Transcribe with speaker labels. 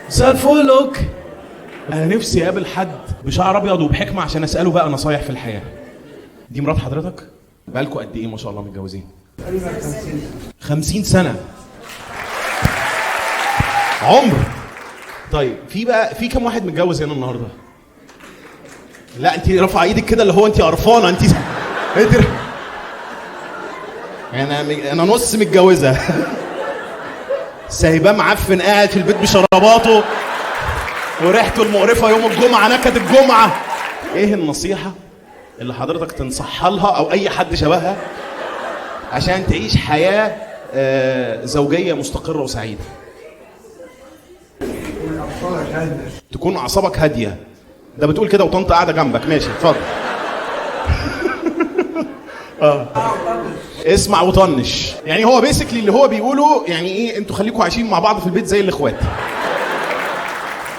Speaker 1: مساء الفل. انا نفسي اقابل حد بشعر ابيض وبحكمه عشان اساله بقى نصايح في الحياه. دي مرات حضرتك؟ بقالكوا قد ايه ما شاء الله متجوزين؟
Speaker 2: تقريبا 50 سنة.
Speaker 1: 50 سنه عمر. طيب في كم واحد متجوز هنا النهارده؟ لا انت رافعه ايدك كده اللي هو انت قرفانه انت انا نص متجوزه. سايباه معفن قاعد في البيت بشراباته وريحته المقرفه يوم الجمعه نكد الجمعه. ايه النصيحه اللي حضرتك تنصحها لها او اي حد شبهها عشان تعيش حياه زوجيه مستقره وسعيده؟ تكون اعصابك هاديه. ده بتقول كده وطنط قاعده جنبك. ماشي اتفضل. اسمع وطنش. يعني هو بيسكلي اللي هو بيقوله يعني ايه، انتوا خليكوا عايشين مع بعض في البيت زي الاخوات.